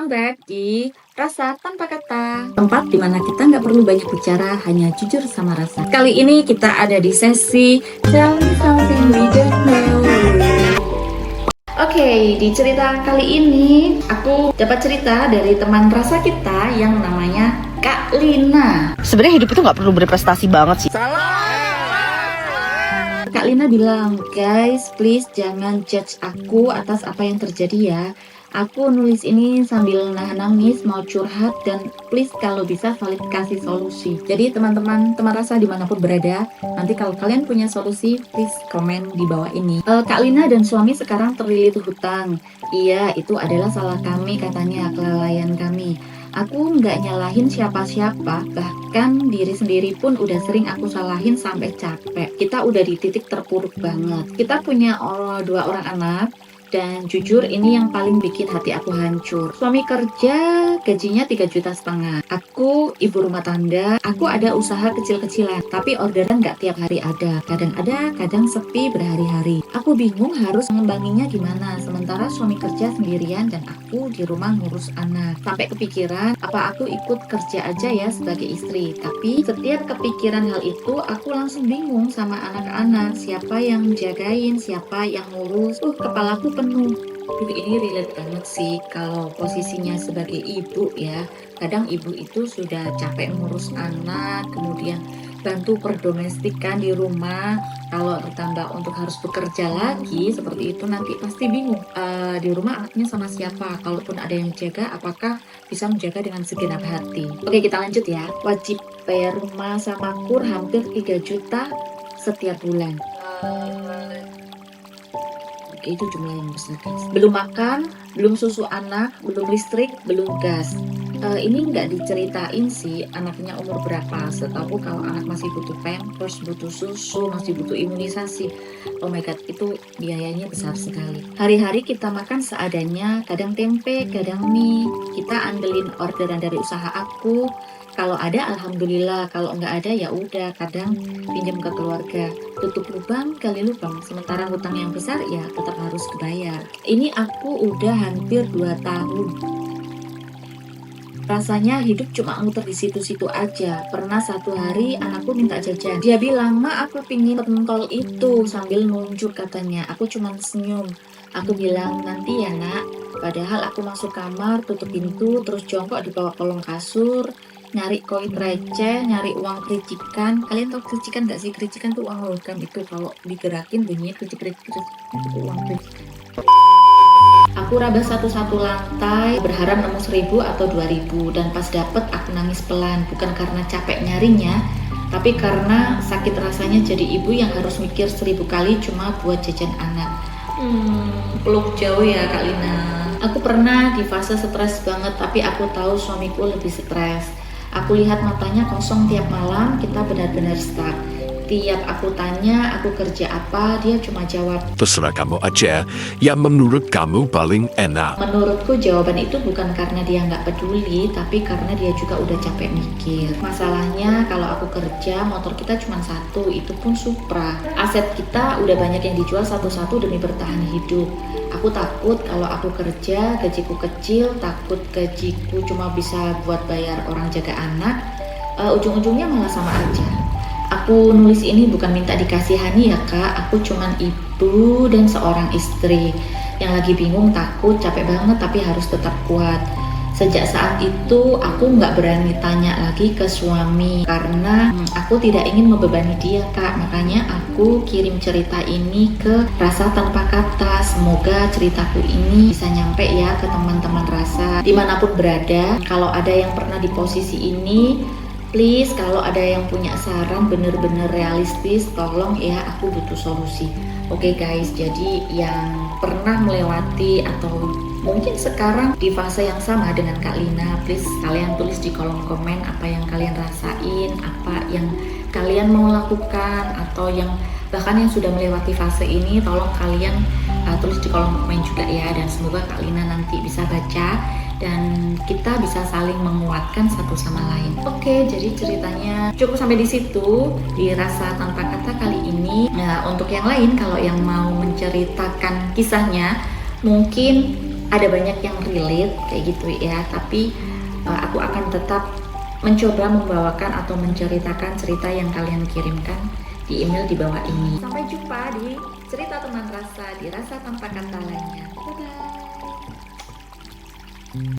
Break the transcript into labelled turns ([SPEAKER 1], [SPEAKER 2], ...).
[SPEAKER 1] welcome back di Rasa Tanpa Kata. Tempat dimana kita nggak perlu banyak bicara, hanya jujur sama rasa. Kali ini kita ada di sesi Tell Me Something We Don't Know. Oke, di cerita kali ini aku dapat cerita dari teman rasa kita yang namanya Kak Lina.
[SPEAKER 2] Sebenarnya hidup itu nggak perlu berprestasi banget sih.
[SPEAKER 1] Kak Lina bilang, guys, please jangan judge aku atas apa yang terjadi ya. Aku nulis ini sambil nahan nangis, mau curhat, dan please kalau bisa saling kasih solusi. Jadi teman-teman, teman rasa dimanapun berada, nanti kalau kalian punya solusi, please komen di bawah ini. Kak Lina dan suami sekarang terlilit hutang. Iya, itu adalah salah kami katanya, kelalaian kami. Aku nggak nyalahin siapa-siapa, bahkan diri sendiri pun udah sering aku salahin sampai capek. Kita udah di titik terpuruk banget. Kita punya dua orang anak, dan jujur ini yang paling bikin hati aku hancur. Suami kerja, gajinya 3,5 juta. Aku ibu rumah tangga, aku ada usaha kecil-kecilan, tapi orderan nggak tiap hari ada. Kadang ada, kadang sepi berhari-hari. Aku bingung harus mengembanginya gimana, sementara suami kerja sendirian dan aku di rumah ngurus anak. Sampai kepikiran, apa aku ikut kerja aja ya sebagai istri. Tapi setiap kepikiran hal itu, aku langsung bingung sama anak-anak. Siapa yang jagain, siapa yang ngurus. Kepalaku penuh. Ini relate banget sih kalau posisinya sebagai ibu ya. Kadang ibu itu sudah capek ngurus anak, kemudian bantu perdomestikan di rumah. Kalau ditambah untuk harus bekerja lagi seperti itu, nanti pasti bingung di rumah anaknya sama siapa. Kalaupun ada yang jaga, apakah bisa menjaga dengan segenap hati. Oke, kita lanjut ya. Wajib bayar rumah sama kur hampir 3 juta setiap bulan. Itu jumlah yang besar, guys. Belum makan, belum susu anak, belum listrik, belum gas. Ini nggak diceritain sih anaknya umur berapa. Setahu kalau anak masih butuh pampers, butuh susu, masih butuh imunisasi. Oh my god, itu biayanya besar sekali. Hari-hari kita makan seadanya, kadang tempe, kadang mie. Kita andelin orderan dari usaha aku. Kalau ada alhamdulillah, kalau nggak ada ya udah, kadang pinjam ke keluarga. Tutup lubang gali lubang, sementara hutang yang besar ya tetap harus kebayar. Ini aku udah hampir 2 tahun. Rasanya hidup cuma muter di situ-situ aja. Pernah satu hari anakku minta jajan. Dia bilang, "Ma, aku pingin pentol itu," sambil nunjuk katanya. Aku cuma senyum. Aku bilang, "Nanti ya nak." Padahal aku masuk kamar, tutup pintu, terus jongkok di bawah kolong kasur, nyari koin receh, nyari uang kericikan. Kalian tahu kericikan gak sih? Kericikan tuh uang logam itu, kalau digerakin bunyinya kericik-kericik, itu uang kericikan. Aku raba satu-satu lantai, berharap nemu 1.000 atau 2.000, dan pas dapet aku nangis pelan, bukan karena capek nyarinya, tapi karena sakit rasanya jadi ibu yang harus mikir 1.000 kali cuma buat jajan anak. Peluk jauh ya Kak Lina. Aku pernah di fase stres banget, tapi aku tahu suamiku lebih stres. Aku lihat matanya kosong tiap malam, kita benar-benar stuck. Tiap aku tanya, aku kerja apa, dia cuma jawab,
[SPEAKER 3] "Terserah kamu aja, yang menurut kamu paling enak."
[SPEAKER 1] Menurutku jawaban itu bukan karena dia nggak peduli, tapi karena dia juga udah capek mikir. Masalahnya kalau aku kerja, motor kita cuma satu, itu pun Supra. Aset kita udah banyak yang dijual satu-satu demi bertahan hidup. Aku takut kalau aku kerja, gajiku kecil, takut gajiku cuma bisa buat bayar orang jaga anak, ujung-ujungnya malah sama aja. Aku nulis ini bukan minta dikasihani ya kak, aku cuman ibu dan seorang istri yang lagi bingung, takut, capek banget tapi harus tetap kuat. Sejak saat itu aku nggak berani tanya lagi ke suami karena aku tidak ingin membebani dia kak. Makanya aku kirim cerita ini ke Rasa Tanpa Kata. Semoga ceritaku ini bisa nyampe ya ke teman-teman rasa dimanapun berada. Kalau ada yang pernah di posisi ini, please kalau ada yang punya saran bener-bener realistis, tolong ya, aku butuh solusi. Oke guys, jadi yang pernah melewati atau mungkin sekarang di fase yang sama dengan Kak Lina, please kalian tulis di kolom komen apa yang kalian rasain, apa yang kalian mau lakukan, atau yang bahkan yang sudah melewati fase ini, tolong kalian tulis di kolom komen juga ya. Dan semoga Kak Lina nanti bisa baca dan kita bisa saling menguatkan satu sama lain. Oke, jadi ceritanya cukup sampai di situ di Rasa Tanpa Kata kali ini. Nah, untuk yang lain kalau yang mau menceritakan kisahnya, mungkin ada banyak yang relate kayak gitu ya, tapi aku akan tetap mencoba membawakan atau menceritakan cerita yang kalian kirimkan di email di bawah ini. Sampai jumpa di cerita teman rasa di rasa tanpa kata lainnya. Bye bye.